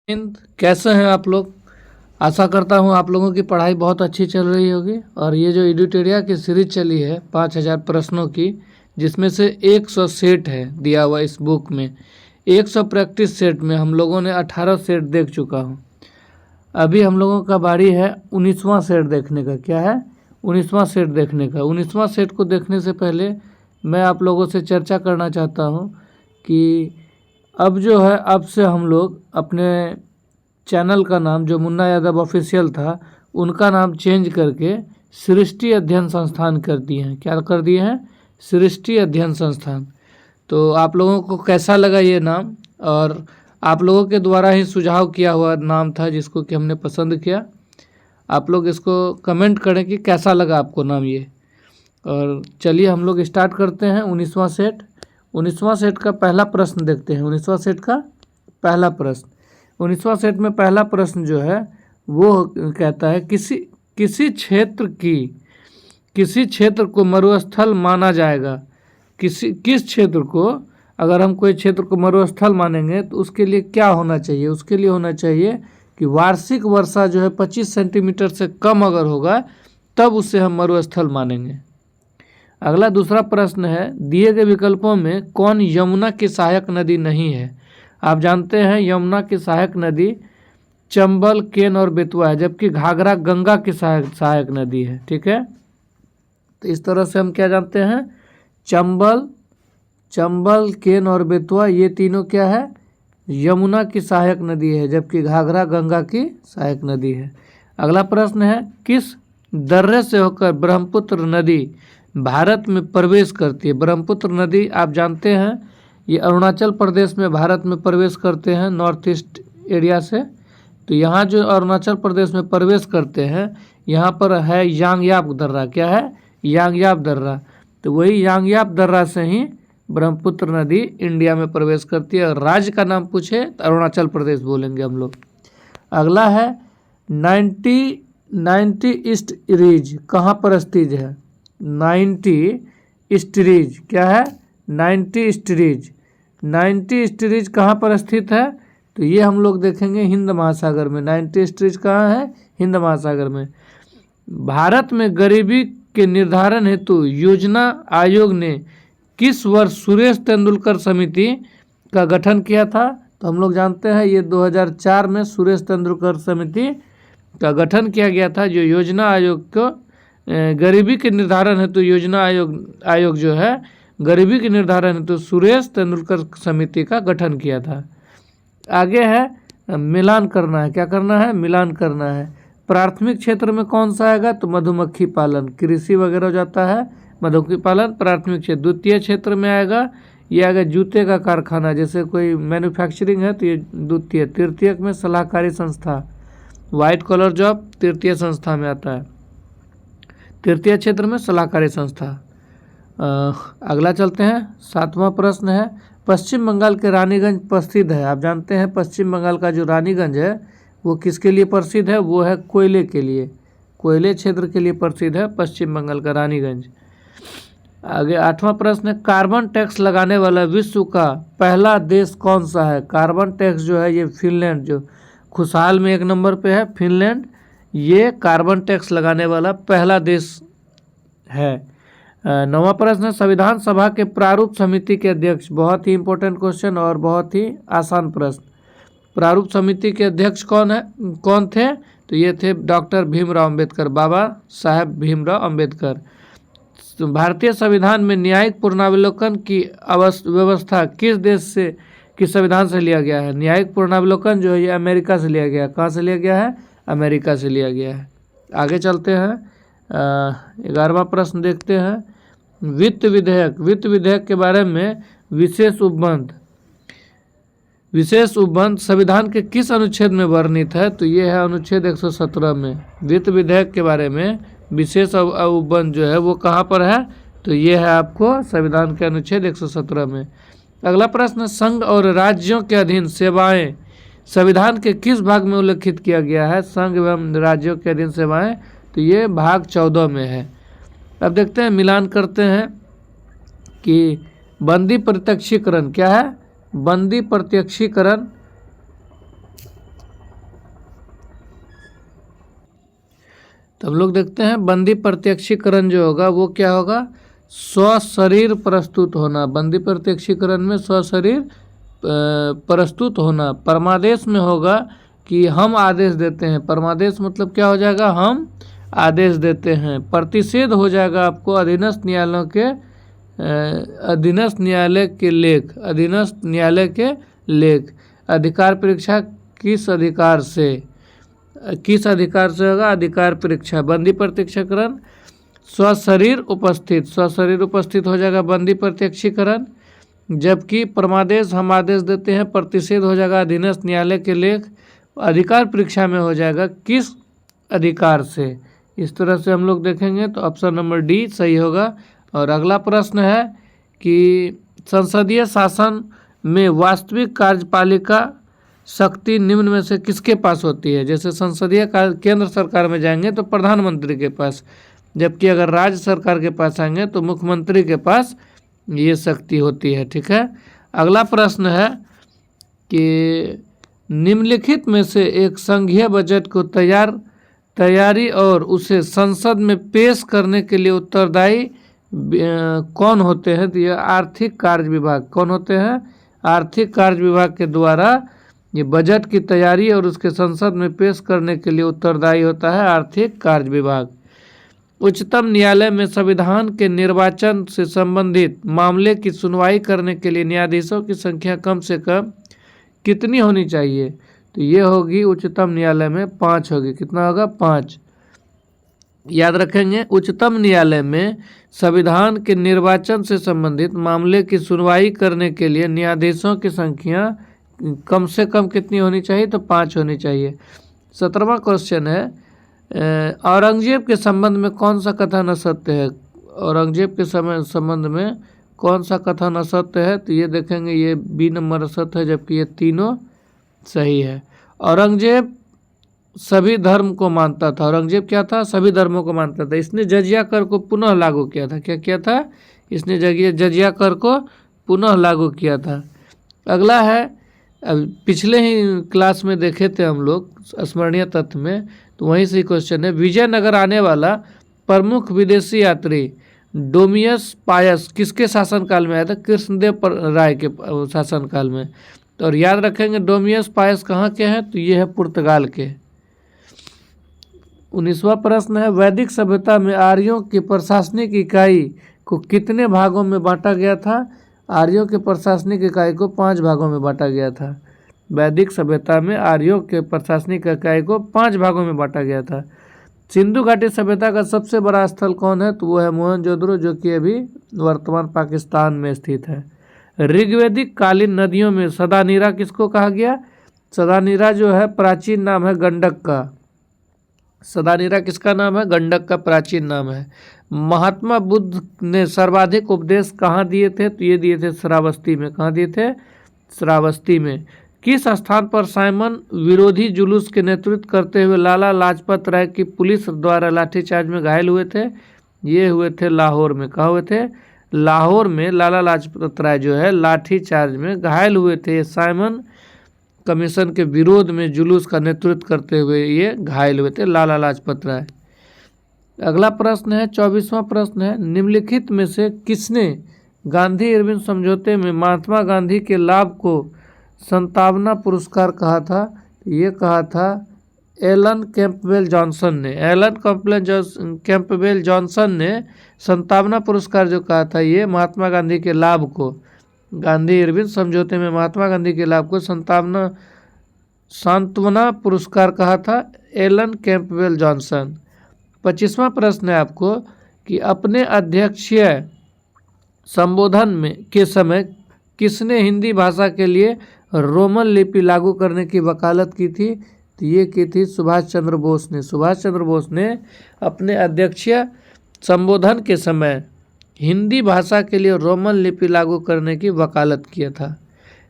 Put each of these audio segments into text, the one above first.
कैसे हैं आप लोग। आशा करता हूं आप लोगों की पढ़ाई बहुत अच्छी चल रही होगी। और ये जो एडिटोरिया की सीरीज चली है 5000 प्रश्नों की, जिसमें से 100 सेट है दिया हुआ इस बुक में। 100 प्रैक्टिस सेट में हम लोगों ने 18 सेट देख चुका हूं। अभी हम लोगों का बारी है 19वां सेट देखने का। क्या है? 19वां सेट देखने का। 19वां सेट को देखने से पहले मैं आप लोगों से चर्चा करना चाहता हूं कि अब जो है, अब से हम लोग अपने चैनल का नाम, जो मुन्ना यादव ऑफिशियल था, उनका नाम चेंज करके सृष्टि अध्ययन संस्थान कर दिए हैं। क्या कर दिए हैं? सृष्टि अध्ययन संस्थान। तो आप लोगों को कैसा लगा ये नाम? और आप लोगों के द्वारा ही सुझाव किया हुआ नाम था, जिसको कि हमने पसंद किया। आप लोग इसको कमेंट करें कि कैसा लगा आपको नाम ये। और चलिए हम लोग स्टार्ट करते हैं 19वां सेट। 19वां सेट का पहला प्रश्न देखते हैं। 19वां सेट का पहला प्रश्न, 19वां सेट में पहला प्रश्न जो है वो कहता है, किसी क्षेत्र को मरुस्थल माना जाएगा। किस क्षेत्र को, अगर हम कोई क्षेत्र को मरुस्थल मानेंगे तो उसके लिए क्या होना चाहिए? उसके लिए होना चाहिए कि वार्षिक वर्षा जो है 25 सेंटीमीटर से कम अगर होगा तब उसे हम मरुस्थल मानेंगे। अगला दूसरा प्रश्न है, दिए गए विकल्पों में कौन यमुना की सहायक नदी नहीं है? आप जानते हैं यमुना की सहायक नदी चंबल, केन और बेतवा है, जबकि घाघरा गंगा की सहायक नदी है। ठीक है, तो इस तरह से हम क्या जानते हैं? चंबल, केन और बेतवा ये तीनों क्या है? यमुना की सहायक नदी है, जबकि घाघरा गंगा की सहायक नदी है। अगला प्रश्न है, किस दर्रे से होकर ब्रह्मपुत्र नदी भारत में प्रवेश करती है? ब्रह्मपुत्र नदी आप जानते हैं ये अरुणाचल प्रदेश में भारत में प्रवेश करते हैं, नॉर्थ ईस्ट एरिया से। तो यहाँ जो अरुणाचल प्रदेश में प्रवेश करते हैं, यहाँ पर है यांगयाप दर्रा। क्या है? यांगयाप दर्रा। तो वही यांगयाप दर्रा से ही ब्रह्मपुत्र नदी इंडिया में प्रवेश करती है। और राज्य का नाम पूछे तो अरुणाचल प्रदेश बोलेंगे हम लोग। अगला है 90 ईस्ट रीज कहाँ पर स्थित है? 90 ईस्ट रीज क्या है? 90 ईस्ट रीज कहाँ पर स्थित है? तो ये हम लोग देखेंगे हिंद महासागर में। 90 ईस्ट रीज कहाँ है? हिंद महासागर में। भारत में गरीबी के निर्धारण हेतु योजना आयोग ने किस वर्ष सुरेश तेंदुलकर समिति का गठन किया था? तो हम लोग जानते हैं ये 2004 में सुरेश तेंदुलकर समिति का गठन किया गया था, जो योजना आयोग को गरीबी के निर्धारण हेतु योजना आयोग जो है गरीबी के निर्धारण हेतु सुरेश तेंदुलकर समिति का गठन किया था। आगे है मिलान करना है। क्या करना है? मिलान करना है। प्राथमिक क्षेत्र में कौन सा आएगा? तो मधुमक्खी पालन, कृषि वगैरह हो जाता है, मधुमक्खी पालन प्राथमिक क्षेत्र। द्वितीय क्षेत्र में आएगा, ये आएगा जूते का कारखाना, जैसे कोई मैन्युफैक्चरिंग है तो ये द्वितीय। तृतीयक में सलाहकारी संस्था, वाइट कॉलर जॉब तृतीय संस्था में आता है, तृतीय क्षेत्र में सलाहकारी संस्था। अगला चलते हैं, 7वां प्रश्न है, पश्चिम बंगाल के रानीगंज प्रसिद्ध है। आप जानते हैं पश्चिम बंगाल का जो रानीगंज है वो किसके लिए प्रसिद्ध है? वो है कोयले के लिए, कोयले क्षेत्र के लिए प्रसिद्ध है पश्चिम बंगाल का रानीगंज। आगे 8वां प्रश्न है, कार्बन टैक्स लगाने वाला विश्व का पहला देश कौन सा है? कार्बन टैक्स जो है ये फिनलैंड, जो खुशहाल में 1 नंबर पे है फिनलैंड, ये कार्बन टैक्स लगाने वाला पहला देश है। 9वां प्रश्न, संविधान सभा के प्रारूप समिति के अध्यक्ष, बहुत ही इंपॉर्टेंट क्वेश्चन और बहुत ही आसान प्रश्न। प्रारूप समिति के अध्यक्ष कौन थे? तो ये थे डॉक्टर भीमराव अंबेडकर, बाबा साहेब भीमराव अंबेडकर। भारतीय संविधान में न्यायिक पुनरावलोकन की व्यवस्था किस देश से, किस संविधान से लिया गया है? न्यायिक पुनरावलोकन जो है ये अमेरिका से लिया गया। कहाँ से लिया गया है? अमेरिका से लिया गया है। आगे चलते हैं, 11वां प्रश्न देखते हैं, वित्त विधेयक के बारे में विशेष उपबंध संविधान के किस अनुच्छेद में वर्णित है? तो ये है अनुच्छेद 117 में। वित्त विधेयक के बारे में विशेष उपबंध जो है वो कहाँ पर है? तो ये है आपको संविधान के अनुच्छेद 117 में। अगला प्रश्न, संघ और राज्यों के अधीन सेवाएं संविधान के किस भाग में उल्लेखित किया गया है? संघ एवं राज्यों के अधीन सेवाएं, तो ये भाग 14 में है। अब देखते हैं, मिलान करते हैं कि बंदी प्रत्यक्षीकरण क्या है? बंदी प्रत्यक्षीकरण तो हम लोग देखते हैं बंदी प्रत्यक्षीकरण जो होगा वो क्या होगा, स्वशरीर प्रस्तुत होना। बंदी प्रत्यक्षीकरण में स्वशरीर प्रस्तुत होना। परमादेश में होगा कि हम आदेश देते हैं। परमादेश मतलब क्या हो जाएगा, हम आदेश देते हैं। प्रतिषेध हो जाएगा आपको अधीनस्थ न्यायालयों के अधीनस्थ न्यायालय के लेख, अधीनस्थ न्यायालय के लेख। अधिकार परीक्षा किस अधिकार से, किस अधिकार से होगा, अधिकार परीक्षा। बंदी प्रत्यक्षीकरण स्वशरीर उपस्थित, स्वशरीर उपस्थित हो जाएगा बंदी प्रत्यक्षीकरण। जबकि परमादेश हम आदेश देते हैं, प्रतिषेध हो जाएगा अधीनस्थ न्यायालय के लेख। अधिकार परीक्षा में हो जाएगा किस अधिकार से। इस तरह से हम लोग देखेंगे तो ऑप्शन नंबर डी सही होगा। और अगला प्रश्न है कि संसदीय शासन में वास्तविक कार्यपालिका शक्ति निम्न में से किसके पास होती है। जैसे संसदीय केंद्र सरकार में जाएंगे तो प्रधानमंत्री के पास, जबकि अगर राज्य सरकार के पास आएंगे तो मुख्यमंत्री के पास ये शक्ति होती है। ठीक है। अगला प्रश्न है कि निम्नलिखित में से एक संघीय बजट को तैयारी और उसे संसद में पेश करने के लिए उत्तरदायी कौन होते हैं। तो ये आर्थिक कार्य विभाग। कौन होते हैं, आर्थिक कार्य विभाग के द्वारा ये बजट की तैयारी और उसके संसद में पेश करने के लिए उत्तरदायी होता है आर्थिक कार्य विभाग। उच्चतम न्यायालय में संविधान के निर्वाचन से संबंधित मामले की सुनवाई करने के लिए न्यायाधीशों की संख्या कम से कम कितनी होनी चाहिए। तो ये होगी उच्चतम न्यायालय में 5 होगी। कितना होगा, 5। याद रखेंगे, उच्चतम न्यायालय में संविधान के निर्वाचन से संबंधित मामले की सुनवाई करने के लिए न्यायाधीशों की संख्या कम से कम कितनी होनी चाहिए, तो 5 होनी चाहिए। 17वां क्वेश्चन है औरंगजेब के संबंध में कौन सा कथन असत्य है। औरंगजेब के संबंध में कौन सा कथन असत्य है। तो ये देखेंगे, ये बी नंबर असत्य है, जबकि ये तीनों सही है। औरंगजेब सभी धर्म को मानता था। औरंगजेब क्या था, सभी धर्मों को मानता था। इसने जजिया कर को पुनः लागू किया था। क्या किया था, इसने जजिया कर को पुनः लागू किया था। अगला है, अब पिछले ही क्लास में देखे थे हम लोग स्मरणीय तथ्य में, तो वहीं से क्वेश्चन है। विजयनगर आने वाला प्रमुख विदेशी यात्री डोमियस पायस किसके शासनकाल में आया था। कृष्णदेव राय के शासनकाल में। तो और याद रखेंगे डोमियस पायस कहाँ के हैं, तो ये है पुर्तगाल के। 19वां प्रश्न है वैदिक सभ्यता में आर्यों की प्रशासनिक इकाई को कितने भागों में बांटा गया था। आर्यों के प्रशासनिक इकाई को 5 भागों में बांटा गया था। वैदिक सभ्यता में आर्यों के प्रशासनिक इकाई को 5 भागों में बांटा गया था। सिंधु घाटी सभ्यता का सबसे बड़ा स्थल कौन है, तो वो है मोहनजोदड़ो, जो कि अभी वर्तमान पाकिस्तान में स्थित है। ऋग्वैदिक कालीन नदियों में सदानीरा किसको कहा गया। सदानीरा जो है प्राचीन नाम है गंडक का। सदानीरा किसका नाम है, गंडक का प्राचीन नाम है। महात्मा बुद्ध ने सर्वाधिक उपदेश कहाँ दिए थे, तो ये दिए थे श्रावस्ती में। कहाँ दिए थे, श्रावस्ती में। किस स्थान पर साइमन विरोधी जुलूस के नेतृत्व करते हुए लाला लाजपत राय की पुलिस द्वारा लाठीचार्ज में घायल हुए थे। ये हुए थे लाहौर में। कहाँ हुए थे, लाहौर में लाला लाजपत राय जो है लाठीचार्ज में घायल हुए थे। साइमन कमीशन के विरोध में जुलूस का नेतृत्व करते हुए ये घायल हुए थे लाला लाजपत राय। अगला प्रश्न है 24वां प्रश्न है निम्नलिखित में से किसने गांधी इरविन समझौते में महात्मा गांधी के लाभ को संतावना पुरस्कार कहा था। ये कहा था एलन कैंपबेल जॉनसन ने। एलन कैंपबेल जॉनसन ने संतावना पुरस्कार जो कहा था ये महात्मा गांधी के लाभ को, गांधी इरविन समझौते में महात्मा गांधी के लाभ को सांत्वना पुरस्कार कहा था एलन कैंपबेल जॉनसन। 25वां प्रश्न है आपको कि अपने अध्यक्षीय संबोधन में के समय किसने हिंदी भाषा के लिए रोमन लिपि लागू करने की वकालत की थी। तो ये की थी सुभाष चंद्र बोस ने। सुभाष चंद्र बोस ने अपने अध्यक्षीय संबोधन के समय हिंदी भाषा के लिए रोमन लिपि लागू करने की वकालत किया था।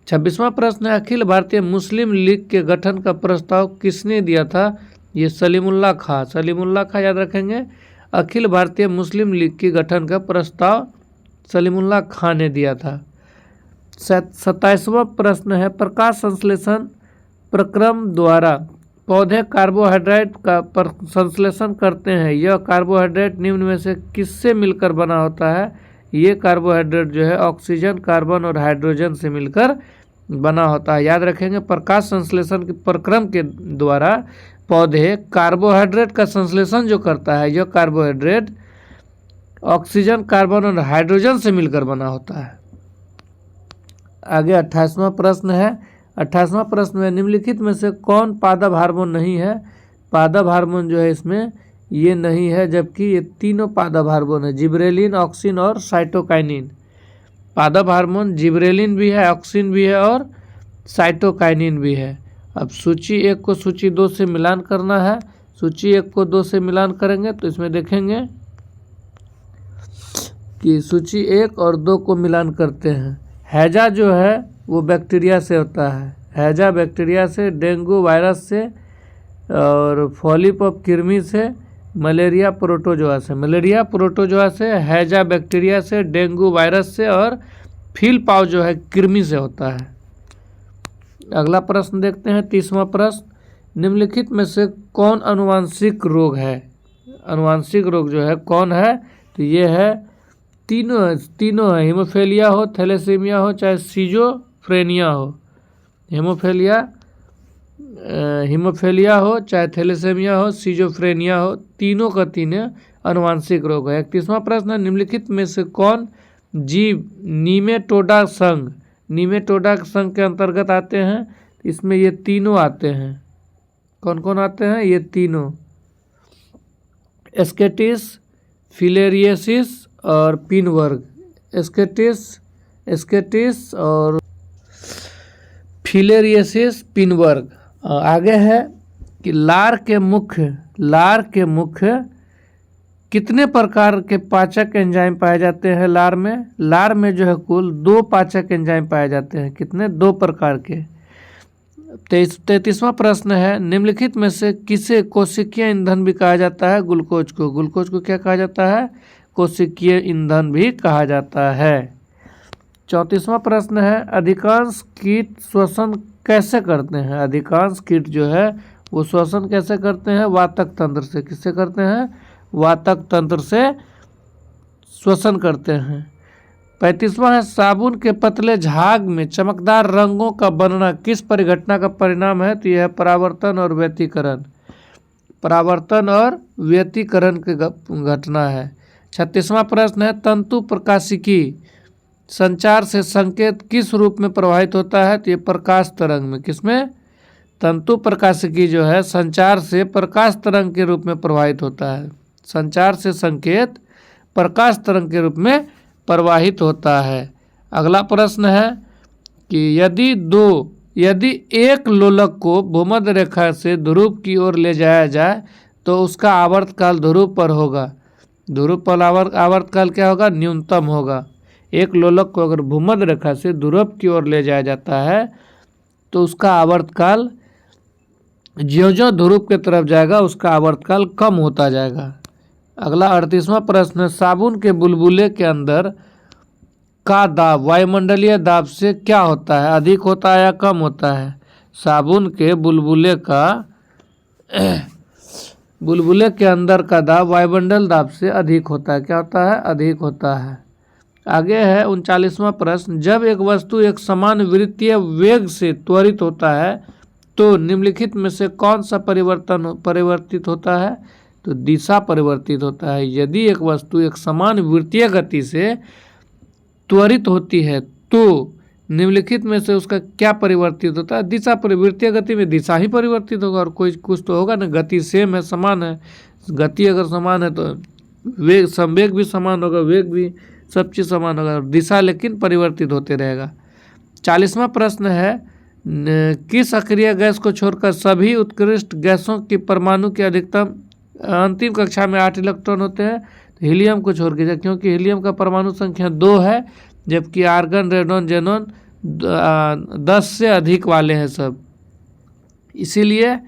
26वां प्रश्न है अखिल भारतीय मुस्लिम लीग के गठन का प्रस्ताव किसने दिया था। ये सलीमुल्लाह खां। सलीमुल्लाह खां याद रखेंगे। अखिल भारतीय मुस्लिम लीग के गठन का प्रस्ताव सलीमुल्लाह खां ने दिया था। 27वां प्रश्न है प्रकाश संश्लेषण प्रक्रम द्वारा पौधे कार्बोहाइड्रेट का संश्लेषण करते हैं, यह कार्बोहाइड्रेट निम्न में से किससे मिलकर बना होता है? ये कार्बोहाइड्रेट जो है ऑक्सीजन, कार्बन और हाइड्रोजन से मिलकर बना होता है। याद रखेंगे, प्रकाश संश्लेषण के प्रक्रम के द्वारा पौधे कार्बोहाइड्रेट का संश्लेषण जो करता है, यह कार्बोहाइड्रेट ऑक्सीजन, कार्बन और हाइड्रोजन से मिलकर बना होता है। आगे 28वां प्रश्न है। 28वां प्रश्न में निम्नलिखित में से कौन पादप हार्मोन नहीं है? पादप हार्मोन जो है इसमें ये नहीं है, जबकि ये तीनों पादप हार्मोन है, जिब्रेलिन, ऑक्सिन और साइटोकाइनिन। पादप हार्मोन जिब्रेलिन भी है, ऑक्सिन भी है और साइटोकाइनिन भी है। अब सूची 1 को सूची 2 से मिलान करना है। सूची 1 को 2 से मिलान करेंगे तो इसमें देखेंगे कि सूची 1 और 2 को मिलान करते हैं। हैजा जो है वो बैक्टीरिया से होता है, हैजा बैक्टीरिया से, डेंगू वायरस से और पॉलीपॉप कृमि से, मलेरिया प्रोटोजोआ से। मलेरिया प्रोटोजोआ से, हैजा बैक्टीरिया से, डेंगू वायरस से और फील पाव जो है कृमि से होता है। अगला प्रश्न देखते हैं, 30वां प्रश्न। निम्नलिखित में से कौन अनुवांशिक रोग है? अनुवांशिक रोग जो है कौन है? तो ये है तीनों है, हीमोफीलिया हो, थैलेसीमिया हो, चाहे सीजोफ्रेनिया हो। हीमोफीलिया हो, चाहे थैलेसीमिया हो, सीजोफ्रेनिया हो, तीनों का तीनों अनुवांशिक रोग है। 31वां प्रश्न, निम्नलिखित में से कौन जीव नीमेटोडा संघ के अंतर्गत आते हैं? इसमें ये तीनों आते हैं। कौन कौन आते हैं? ये तीनों, एस्केटिस, फिलेरियसिस और पिन वर्ग। एस्केटिस और फिलेरियसिस, पिन वर्ग। आगे है कि लार के मुख्य कितने प्रकार के पाचक एंजाइम पाए जाते हैं? लार में जो है कुल 2 पाचक एंजाइम पाए जाते हैं। कितने? 2 प्रकार के। 33वां प्रश्न है, निम्नलिखित में से किसे कोशिकीय ईंधन भी कहा जाता है? ग्लूकोज को क्या कहा जाता है? कोशिकीय ईंधन भी कहा जाता है। 34वां प्रश्न है, अधिकांश कीट श्वसन कैसे करते हैं? अधिकांश कीट जो है वो श्वसन कैसे करते हैं? वातक तंत्र से। किससे करते हैं? वातक तंत्र से श्वसन करते हैं। 35वां है, साबुन के पतले झाग में चमकदार रंगों का बनना किस परिघटना का परिणाम है? तो यह है परावर्तन और व्यतिकरण। परावर्तन और व्यतिकरण की घटना है। 36वां प्रश्न है, तंतु प्रकाशिकी संचार से संकेत किस रूप में प्रवाहित होता है? तो ये प्रकाश तरंग में। किसमें? तंतु प्रकाशिकी जो है संचार से प्रकाश तरंग के रूप में प्रवाहित होता है। संचार से संकेत प्रकाश तरंग के रूप में प्रवाहित होता है। अगला प्रश्न है कि यदि एक लोलक को भूमध्य रेखा से ध्रुव की ओर ले जाया जाए तो उसका आवर्तकाल ध्रुव पर होगा। ध्रुव पर आवर्तकाल क्या होगा? न्यूनतम होगा। एक लोलक को अगर भूमध्य रेखा से ध्रुव की ओर ले जाया जाता है तो उसका आवर्तकाल ज्यों-ज्यों ध्रुव की तरफ जाएगा उसका आवर्तकाल कम होता जाएगा। अगला 38वां प्रश्न, साबुन के बुलबुले के अंदर का दाब वायुमंडलीय दाब से क्या होता है? अधिक होता है या कम होता है? साबुन के बुलबुले के अंदर का दाब वायुमंडल दाब से अधिक होता है। क्या होता है? अधिक होता है। आगे है 39वां प्रश्न, जब एक वस्तु एक समान वृत्तीय वेग से त्वरित होता है तो निम्नलिखित में से कौन सा परिवर्तित होता है? तो दिशा परिवर्तित होता है। यदि एक वस्तु एक समान वृत्तीय गति से त्वरित होती है तो निम्नलिखित में से उसका क्या परिवर्तित होता है? दिशा। वृत्तीय गति में दिशा ही परिवर्तित होगा और कोई कुछ तो होगा ना। गति सेम है, समान है। गति अगर समान है तो वेग, संवेग भी समान होगा, वेग भी, सब चीज़ समान होगा। दिशा लेकिन परिवर्तित होते रहेगा। 40वां प्रश्न है, किस अक्रिय गैस को छोड़कर सभी उत्कृष्ट गैसों की परमाणु की अधिकतम अंतिम कक्षा में 8 इलेक्ट्रॉन होते हैं? तो हीलियम को छोड़ के, क्योंकि हीलियम का परमाणु संख्या 2 है, जबकि आर्गन, रेडोन, जेनोन 10 से अधिक वाले हैं सब। इसीलिए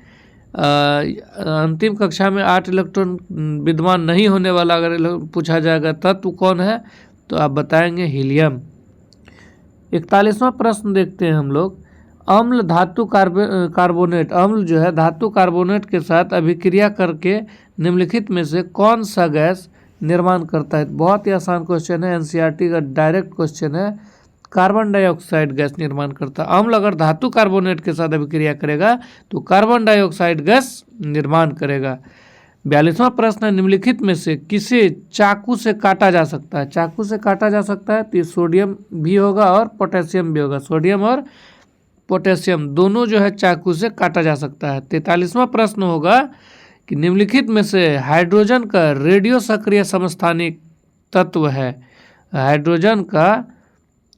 अंतिम कक्षा में 8 इलेक्ट्रॉन विद्यमान नहीं होने वाला अगर पूछा जाएगा तत्व कौन है तो आप बताएंगे हीलियम। 41वां प्रश्न देखते हैं हम लोग, अम्ल धातु कार्बोनेट, अम्ल जो है धातु कार्बोनेट के साथ अभिक्रिया करके निम्नलिखित में से कौन सा गैस निर्माण करता है। बहुत ही आसान क्वेश्चन है, एनसीईआरटी का डायरेक्ट क्वेश्चन है। कार्बन डाइऑक्साइड गैस निर्माण करता है। अम्ल अगर धातु कार्बोनेट के साथ अभिक्रिया करेगा तो कार्बन डाइऑक्साइड गैस निर्माण करेगा। 42वां प्रश्न है, निम्नलिखित में से किसे चाकू से काटा जा सकता है। चाकू से काटा जा सकता है तो ये सोडियम भी होगा और पोटेशियम भी होगा। सोडियम और पोटेशियम दोनों जो है चाकू से काटा जा सकता है। 43वां प्रश्न होगा कि निम्नलिखित में से हाइड्रोजन का रेडियो सक्रिय समस्थानिक तत्व है। हाइड्रोजन का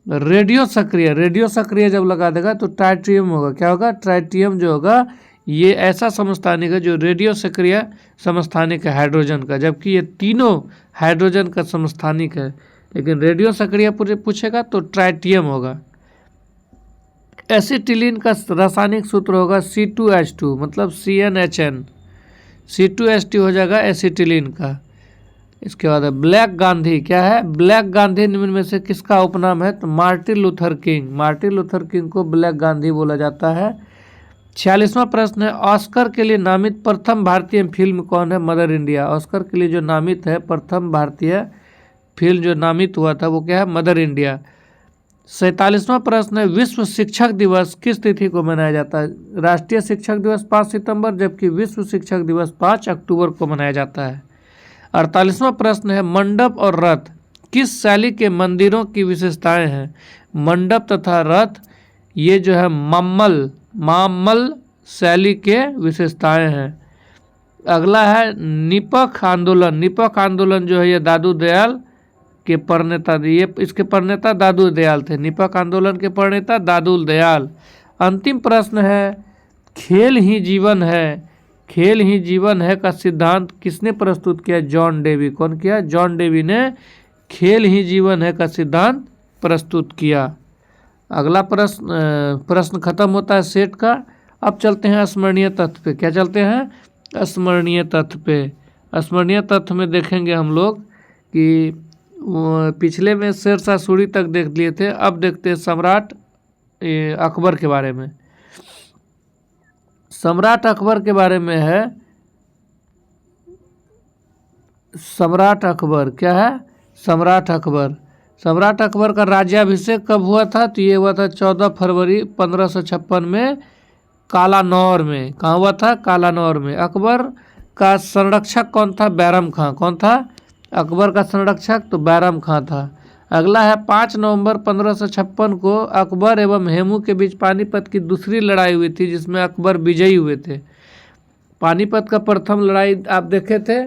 रेडियो सक्रिय जब लगा देगा तो ट्राइटियम होगा। क्या होगा? ट्राइटियम जो होगा ये ऐसा समस्थानिक है जो रेडियो सक्रिय समस्थानिक है हाइड्रोजन का, जबकि ये तीनों हाइड्रोजन का समस्थानिक है, लेकिन रेडियो सक्रिय पूछेगा तो ट्राइटियम होगा। एसिटिलीन का रासायनिक सूत्र होगा C2H2, मतलब CnHn। C2H2 हो जाएगा एसिटिलीन का। इसके बाद ब्लैक गांधी क्या है? ब्लैक गांधी निम्न में से किसका उपनाम है? तो Martin Luther king. Martin Luther king को ब्लैक गांधी बोला जाता है। 46वां प्रश्न है, ऑस्कर के लिए नामित प्रथम भारतीय फिल्म कौन है? Mother India. ऑस्कर के लिए जो नामित है, प्रथम भारतीय फिल्म जो नामित हुआ था वो क्या है? Mother India. 47वां प्रश्न है, विश्व शिक्षक दिवस किस तिथि को मनाया जाता है? राष्ट्रीय शिक्षक दिवस 5 सितंबर, जबकि विश्व शिक्षक दिवस 5 अक्टूबर को मनाया जाता है। 48वां प्रश्न है, मंडप और रथ किस शैली के मंदिरों की विशेषताएं हैं? मंडप तथा रथ ये जो है मामल शैली के विशेषताएं हैं। अगला है निपख आंदोलन। निपख आंदोलन जो है ये दादू दयाल के प्रणेता, ये इसके प्रणेता दादू दयाल थे। निपख आंदोलन के प्रणेता दादू दयाल। अंतिम प्रश्न है, खेल ही जीवन है, खेल ही जीवन है का सिद्धांत किसने प्रस्तुत किया? John Dewey. कौन किया? जॉन डेवी ने खेल ही जीवन है का सिद्धांत प्रस्तुत किया। अगला प्रश्न खत्म होता है सेट का। अब चलते हैं स्मरणीय तथ्य पे। क्या चलते हैं? स्मरणीय तथ्य पे। स्मरणीय तथ्य में देखेंगे हम लोग कि पिछले में शेरशाह सूरी तक देख लिए थे, अब देखते हैं सम्राट अकबर के बारे में। सम्राट अकबर के बारे में है, सम्राट अकबर क्या है? सम्राट अकबर। सम्राट अकबर का राज्याभिषेक कब हुआ था? तो ये हुआ था 14 फरवरी 1556 में कालानौर में। कहाँ हुआ था? कालानौर में। अकबर का संरक्षक कौन था? बैरम खां। कौन था अकबर का संरक्षक? तो बैरम खां था। अगला है 5 नवंबर 1556 को अकबर एवं हेमू के बीच पानीपत की दूसरी लड़ाई हुई थी, जिसमें अकबर विजयी हुए थे। पानीपत का प्रथम लड़ाई आप देखे थे,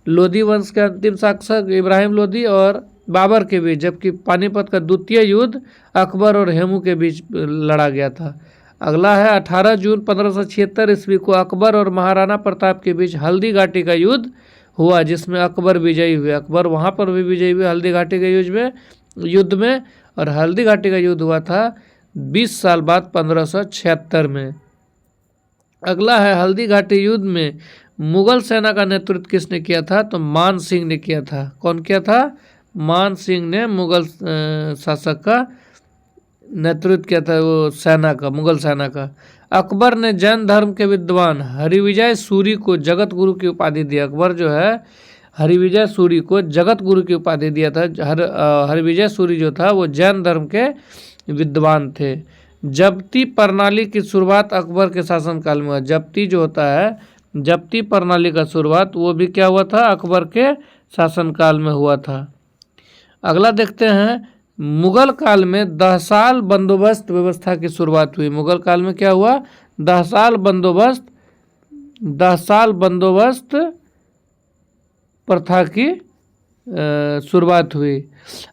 लोधी वंश के अंतिम शासक इब्राहिम लोधी और बाबर के बीच, जबकि पानीपत का द्वितीय युद्ध अकबर और हेमू के बीच लड़ा गया था। अगला है 18 जून 1576 ईस्वी को अकबर और महाराणा प्रताप के बीच हल्दी घाटी का युद्ध हुआ, जिसमें अकबर विजयी हुए। अकबर वहाँ पर भी विजयी हुए हल्दी घाटी के युद्ध में, और हल्दी घाटी का युद्ध हुआ था 20 साल बाद 1576 में। अगला है हल्दी घाटी युद्ध में मुगल सेना का नेतृत्व किसने किया था? तो मान सिंह ने किया था। कौन किया था? मान सिंह ने मुगल शासक का नेतृत्व किया था, वो सेना का, मुगल सेना का। अकबर ने जैन धर्म के विद्वान हरिविजय सूरी को जगत गुरु की उपाधि दी। अकबर जो है हरिविजय सूरी को जगत गुरु की उपाधि दिया था। हरिविजय सूरी जो था वो जैन धर्म के विद्वान थे। जब्ती प्रणाली की शुरुआत अकबर के शासनकाल में हुआ। जब्ती जो होता है, जब्ती प्रणाली का शुरुआत वो भी क्या हुआ था? अकबर के शासनकाल में हुआ था। अगला देखते हैं, मुगल काल में दहसाल बंदोबस्त व्यवस्था की शुरुआत हुई। मुगल काल में क्या हुआ? दहसाल बंदोबस्त प्रथा की शुरुआत हुई।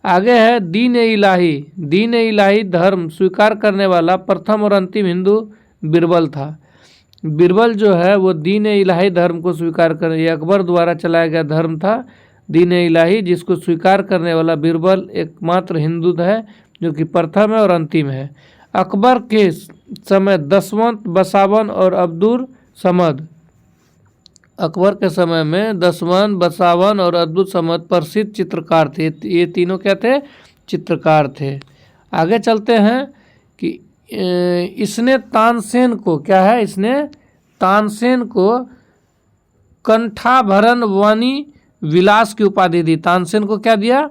आगे है दीन ए इलाही धर्म स्वीकार करने वाला प्रथम और अंतिम हिंदू बीरबल था। बीरबल जो है वो दीन ए इलाही धर्म को स्वीकार कर, ये अकबर द्वारा चलाया गया धर्म था दीन ए इलाही, जिसको स्वीकार करने वाला बीरबल एकमात्र हिंदू है जो कि प्रथम है और अंतिम है। अकबर के समय दसवंत, बसावन और अब्दुल समद, अकबर के समय में दसवंत, बसावन और अब्दुल समद प्रसिद्ध चित्रकार थे। ये तीनों क्या थे? चित्रकार थे। आगे चलते हैं कि इसने तानसेन को, क्या है, इसने तानसेन को कंठाभरण वाणी विलास की उपाधि दी। तानसेन को क्या दिया?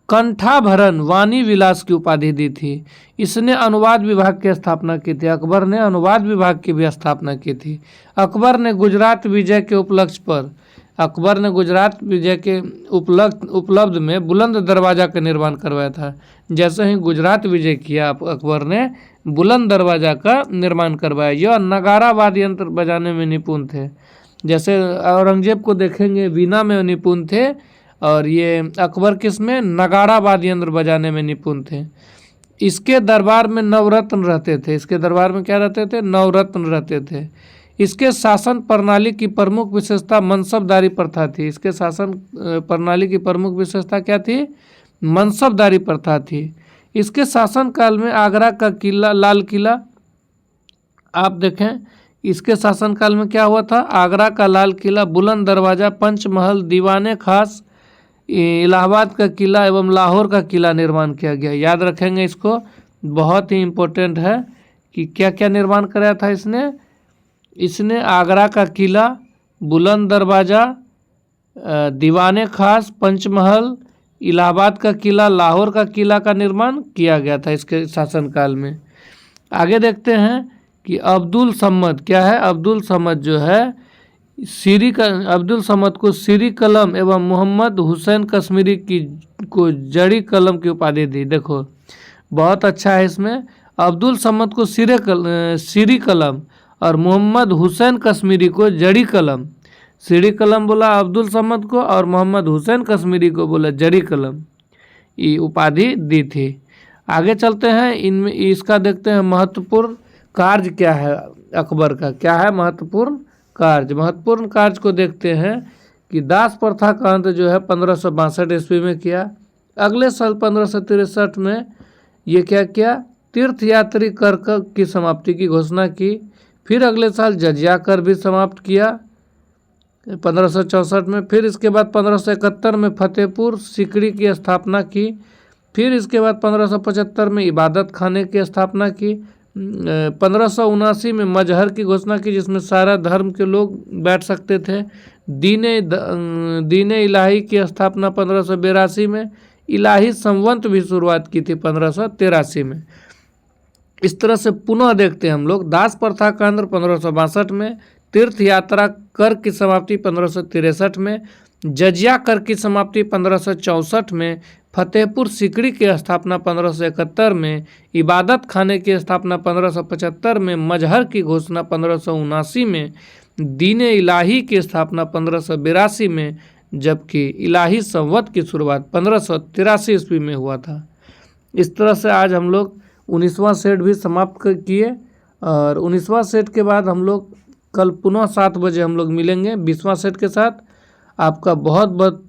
कंठाभरण वाणी विलास की उपाधि दी थी। इसने अनुवाद विभाग की स्थापना की थी। अकबर ने अनुवाद विभाग की भी स्थापना की थी। अकबर ने गुजरात विजय के उपलक्ष्य पर, अकबर ने गुजरात विजय के उपलब्ध में बुलंद दरवाज़ा का निर्माण करवाया था। जैसे ही गुजरात विजय किया अकबर ने बुलंद दरवाज़ा का निर्माण करवाया। यह नगारा वाद्य यंत्र बजाने में निपुण थे। जैसे औरंगजेब को देखेंगे वीणा में निपुण थे, और ये अकबर किस में? नगाड़ा वाद्य यंत्र बजाने में निपुण थे। इसके दरबार में नवरत्न रहते थे। इसके दरबार में क्या रहते थे? नवरत्न रहते थे। इसके शासन प्रणाली की प्रमुख विशेषता मनसबदारी प्रथा थी। इसके शासन प्रणाली की प्रमुख विशेषता क्या थी? मनसबदारी प्रथा थी। इसके शासनकाल में आगरा का किला, लाल किला, आप देखें इसके शासनकाल में क्या हुआ था? आगरा का लाल किला, बुलंद दरवाज़ा, पंचमहल, दीवाने खास, इलाहाबाद का किला एवं लाहौर का किला निर्माण किया गया। याद रखेंगे इसको, बहुत ही इम्पोर्टेंट है कि क्या क्या निर्माण कराया था इसने। इसने आगरा का किला, बुलंद दरवाज़ा, दीवाने खास, पंचमहल, इलाहाबाद का किला, लाहौर का किला का निर्माण किया गया था इसके शासनकाल में। आगे देखते हैं कि अब्दुल समद क्या है? अब्दुल समद जो है अब्दुल समद को सीरी कलम एवं मोहम्मद हुसैन कश्मीरी को जड़ी कलम की उपाधि दी। देखो बहुत अच्छा है इसमें, अब्दुल समद को सीरी कलम और मोहम्मद हुसैन कश्मीरी को जड़ी कलम। सीरी कलम बोला अब्दुल समद को, और मोहम्मद हुसैन कश्मीरी को बोला जड़ी कलम, ये उपाधि दी थी। आगे चलते हैं, इनमें इसका देखते हैं महत्वपूर्ण कार्य क्या है अकबर का। क्या है महत्वपूर्ण कार्य? महत्वपूर्ण कार्य को देखते हैं कि दास प्रथा का अंत जो है 1562 ईस्वी में किया। अगले साल 1563 में ये क्या किया? तीर्थ यात्री कर की समाप्ति की घोषणा की। फिर अगले साल जजिया कर भी समाप्त किया 1564 में। फिर इसके बाद 1571 में फतेहपुर सिकड़ी की स्थापना की। फिर इसके बाद 1575 में इबादत खाने की स्थापना की। 1579 में मजहर की घोषणा की, जिसमें सारा धर्म के लोग बैठ सकते थे। दीन इलाही की स्थापना 1582 में। इलाही संवत भी शुरुआत की थी 1583 में। इस तरह से पुनः देखते हैं हम लोग, दास प्रथा का अंत 1562 में, तीर्थ यात्रा कर की समाप्ति 1563 में, जजिया कर की समाप्ति 1564 में, फतेहपुर सिकड़ी की स्थापना 1571 में, इबादत खाने की स्थापना 1575 में, मजहर की घोषणा 1579 में, दीन इलाही की स्थापना 1582 में, जबकि इलाही संवत की शुरुआत 1583 ईस्वी में हुआ था। इस तरह से आज हम लोग 19वां सेट भी समाप्त किए, और 19वां सेट के बाद हम लोग कल पुनः 7 बजे हम लोग मिलेंगे 20वां सेट के साथ। आपका बहुत बहुत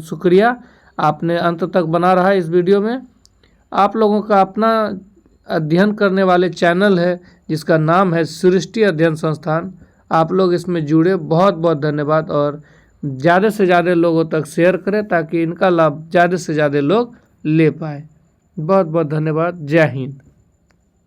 शुक्रिया, आपने अंत तक बना रहा इस वीडियो में। आप लोगों का अपना अध्ययन करने वाले चैनल है जिसका नाम है सृष्टि अध्ययन संस्थान। आप लोग इसमें जुड़े, बहुत बहुत धन्यवाद। और ज़्यादा से ज़्यादा लोगों तक शेयर करें ताकि इनका लाभ ज़्यादा से ज़्यादा लोग ले पाए। बहुत बहुत धन्यवाद। जय हिंद।